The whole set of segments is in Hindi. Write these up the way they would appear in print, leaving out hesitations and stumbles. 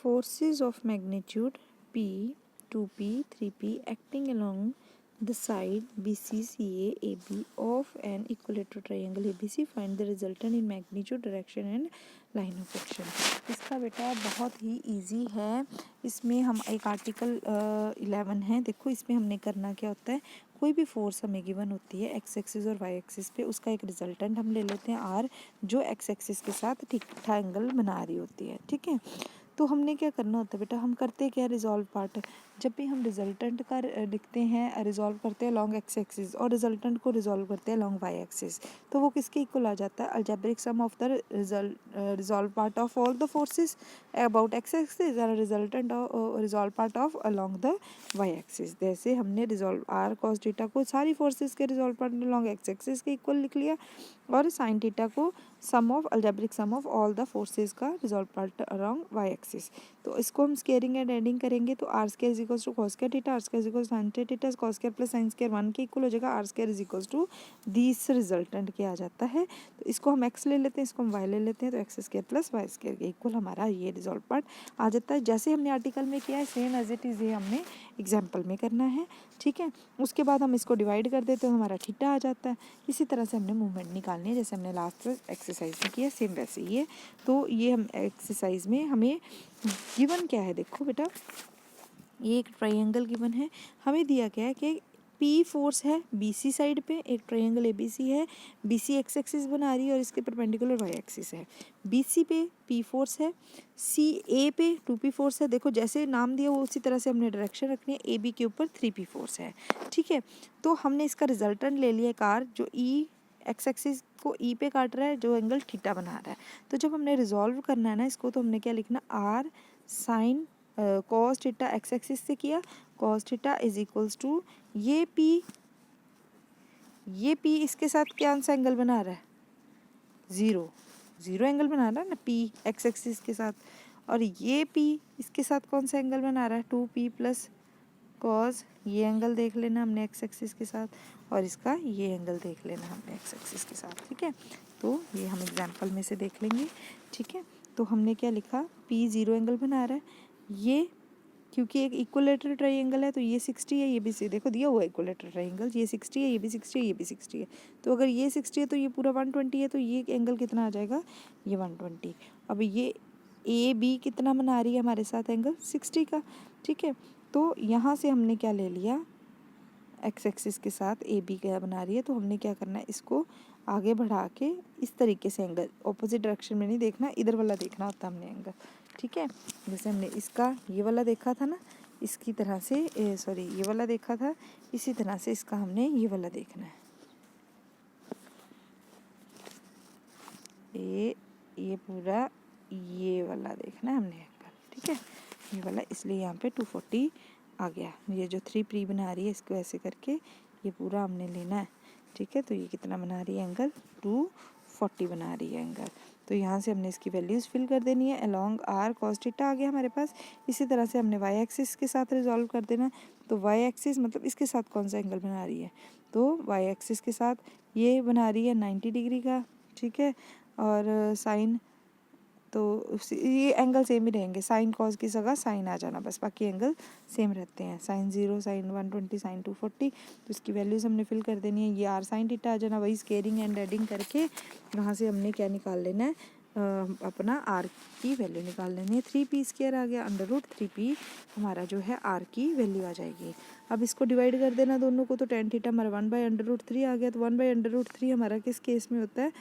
forces of magnitude P, 2P, 3P acting along the side BCCA AB of an equilateral triangle ABC. Find the resultant in magnitude, direction and line of action. इसका बेटा बहुत ही इजी है। इसमें हम एक आर्टिकल 11 है, देखो इसमें हमने करना क्या होता है, कोई भी फोर्स हमें गिवन होती है एक्स एक्सिस और वाई एक्सिस पे, उसका एक रिजल्टेंट हम ले लेते हैं आर, जो एक्स एक्सिस के साथ ठीक ठाक एंगल बना रही होती है। ठीक है, तो हमने क्या करना होता है बेटा, हम करते क्या, रिजॉल्व पार्ट। जब भी हम रिजल्टेंट का लिखते हैं, रिजॉल्व करते हैं लॉन्ग एक्स एक्सिस और रिजल्टेंट को रिजॉल्व करते हैं लॉन्ग वाई एक्सिस, तो वो किसके इक्वल आ जाता है, algebraic sum of the resolve part of all the forces about X axis और resultant resolve part of along the Y axis. जैसे हमने रिजॉल्व आर कॉस थीटा को सारी फोर्सेस के resolve part long X axis के इक्वल लिख लिया, और साइन थीटा को sum of algebraic sum of all the forces का resolve part around Y axis. तो इसको हम स्केयरिंग एंड एडिंग करेंगे, तो R square is equals to cos square theta, R square is equals to sine theta, cos square plus sine square 1 के इक्वल हो जाएगा, R square is equals to this resultant के आ जाता है। तो इसको हम एक्स ले लेते हैं, इसको हम वाई ले लेते हैं, तो x square plus y square के इक्वल हमारा ये रिजॉल्व पार्ट आ जाता है। जैसे हमने आर्टिकल में किया है सेम एज इट इज़ ये हमने एग्जाम्पल में करना है। ठीक है, उसके बाद हम इसको डिवाइड कर देते हैं, हमारा थीटा आ जाता है। इसी तरह से हमने मूवमेंट निकालनी है, जैसे हमने लास्ट एक्सरसाइज में किया सेम वैसे ही है। तो ये हम एक्सरसाइज में हमें गिवन क्या है, देखो बेटा ये एक ट्रायंगल गिवन है, हमें दिया क्या है कि पी फोर्स है बीसी साइड पे, एक ट्रायंगल एबीसी है, बीसी एक्स एक्सिस बना रही है और इसके परपेंडिकुलर वाई एक्सिस है। बीसी पे पी फोर्स है, सी ए पे 2p फोर्स है, देखो जैसे नाम दिया वो उसी तरह से हमने डायरेक्शन रखनी है, ए बी के ऊपर 3p फोर्स है। ठीक है, तो हमने इसका रिजल्टेंट ले लिया कार जो ई एक्स एक्सिस को ई पे काट रहा है, जो एंगल थीटा बना रहा है। तो जब हमने रिजॉल्व करना है ना इसको, तो हमने क्या लिखना, r sine cos theta x axis से किया, cos theta is equals to ये पी इसके साथ क्या सा एंगल बना रहा है, ज़ीरो एंगल बना रहा है ना पी एक्स एक्सिस के साथ, और ये पी इसके साथ कौन सा एंगल बना रहा है, 2p प्लस कॉस, ये एंगल देख लेना हमने एक्स एक्सिस के साथ, और इसका ये एंगल देख लेना हमने एक्स एक्सिस के साथ। ठीक है, तो ये हम एग्जाम्पल में से देख लेंगे। ठीक है, तो हमने क्या लिखा, पी 0 एंगल बना रहा है, ये क्योंकि एक इक्विलेटरल ट्रायंगल है तो ये 60 है, ये भी देखो दिया हुआ इक्विलेटरल ट्रायंगल, ये 60 है, ये भी 60 है, ये भी 60 है। तो अगर ये 60 है तो ये पूरा 120 है, तो ये एंगल कितना आ जाएगा, ये 120। अब ये ए बी कितना बना रही है हमारे साथ एंगल 60 का। ठीक है, तो यहाँ से हमने क्या ले लिया, एक्स एक्सिस के साथ ए बी क्या बना रही है, तो हमने क्या करना है, इसको आगे बढ़ा के इस तरीके से एंगल ऑपोजिट डायरेक्शन में नहीं देखना, इधर वाला देखना होता है हमने एंगल। ठीक है, जैसे हमने इसका ये वाला देखा था ना, इसकी तरह से सॉरी ये वाला देखा था, इसी तरह से इसका हमने ये वाला देखना है, ये पूरा ये वाला देखना है हमने एंगल। ठीक है, ये वाला, इसलिए यहाँ पे 240 आ गया। ये जो 3p बना रही है इसको ऐसे करके ये पूरा हमने लेना है। ठीक है, तो ये कितना बना रही है एंगल, 240 बना रही है एंगल। तो यहाँ से हमने इसकी वैल्यूज़ फिल कर देनी है, अलोंग आर कॉस थीटा आ गया हमारे पास। इसी तरह से हमने वाई एक्सिस के साथ रिजॉल्व कर देना, तो वाई एक्सिस मतलब इसके साथ कौन सा एंगल बना रही है, तो वाई एक्सिस के साथ ये बना रही है 90 डिग्री का। ठीक है, और साइन तो ये एंगल सेम ही रहेंगे, साइन कॉस की जगह साइन आ जाना बस, बाकी एंगल सेम रहते हैं, साइन 0, साइन 120, साइन 240। तो इसकी वैल्यूज़ हमने फिल कर देनी है, ये आर साइन थीटा आ जाना, वही स्केयरिंग एंड एडिंग करके वहाँ से हमने क्या निकाल लेना है, अपना आर की वैल्यू निकाल लेनी है। 3p स्केयर आ गया, √3p हमारा जो है आर की वैल्यू आ जाएगी। अब इसको डिवाइड कर देना दोनों को, तो टेन थीटा हमारा 1/√3 आ गया। तो 1/√3 हमारा किस केस में होता है,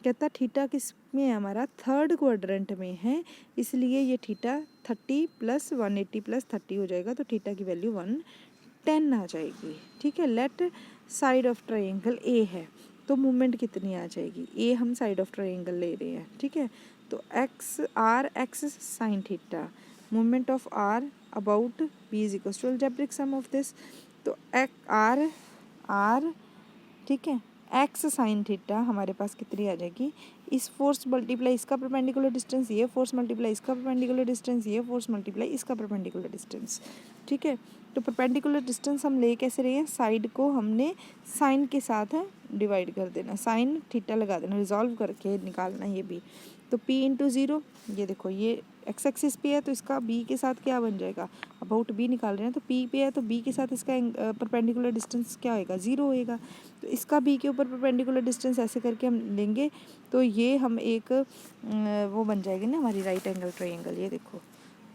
कहता थीटा किस में है हमारा, थर्ड क्वाड्रेंट में है, इसलिए ये थीटा 30 + 180 + 30 हो जाएगा, तो थीटा की वैल्यू 110 आ जाएगी। ठीक है, let side of triangle a है, तो मूवमेंट कितनी आ जाएगी, ए हम साइड ऑफ ट्रायंगल ले रहे हैं। ठीक है, तो R x sine theta, movement of R about B is equal to algebraic sum of this, तो आर ठीक है एक्स साइन थीटा हमारे पास कितनी आ जाएगी, इस फोर्स मल्टीप्लाई इसका परपेंडिकुलर डिस्टेंस, ये फोर्स मल्टीप्लाई इसका परपेंडिकुलर डिस्टेंस, ये फोर्स मल्टीप्लाई इसका परपेंडिकुलर डिस्टेंस। ठीक है, तो परपेंडिकुलर डिस्टेंस हम ले कैसे रहे हैं, साइड को हमने साइन के साथ डिवाइड कर देना, साइन थीटा लगा देना, रिजॉल्व करके निकालना ये भी। तो p इंटू 0, ये देखो ये एक्स एक्सिस पे है तो इसका b के साथ क्या बन जाएगा, अबाउट b निकाल रहे हैं तो p पे है तो b के साथ इसका परपेंडिकुलर डिस्टेंस क्या होएगा, 0 होएगा। तो इसका b के ऊपर परपेंडिकुलर डिस्टेंस ऐसे करके हम लेंगे तो ये हम एक वो बन जाएगी ना हमारी राइट एंगल ट्रायंगल। ये देखो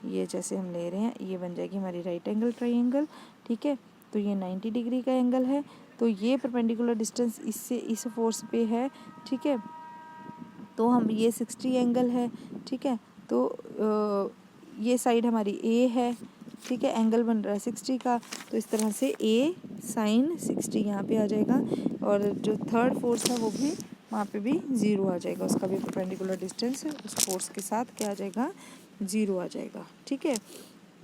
ये जैसे हम ले रहे हैं ये बन जाएगी हमारी राइट एंगल ट्रायंगल, ठीक है। तो ये 90 डिग्री का एंगल है, तो ये परपेंडिकुलर डिस्टेंस इससे इस फोर्स पे है, ठीक है। तो हम ये 60 एंगल है, ठीक है। तो ये साइड हमारी ए है, ठीक है, एंगल बन रहा है 60 का, तो इस तरह से ए साइन 60 यहाँ पे आ जाएगा और जो थर्ड फोर्स है वो भी वहाँ पे भी 0 आ जाएगा, उसका भी परपेंडिकुलर डिस्टेंस उस फोर्स के साथ क्या आ जाएगा, 0 आ जाएगा, ठीक है,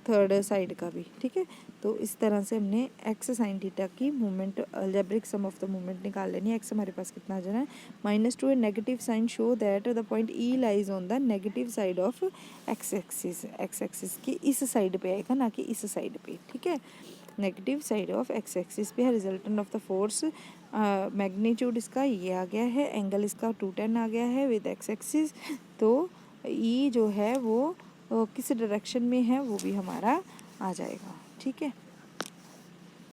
थर्ड साइड का भी, ठीक है। तो इस तरह से हमने एक्स साइन थीटा की movement algebraic sum of the movement निकाल लेनी है। एक्स हमारे पास कितना आ जाना है, -2 है, negative sign show that the point E lies on the negative side of x axis की इस साइड पे आएगा, ना कि इस साइड पे, ठीक है, negative side of x axis पे है। Resultant of the force magnitude इसका ये आ गया है, एंगल इसका 210 आ गया है विद एक्स एक्सिस। तो ई जो है वो किस डायरेक्शन में है वो भी हमारा आ जाएगा, ठीक है।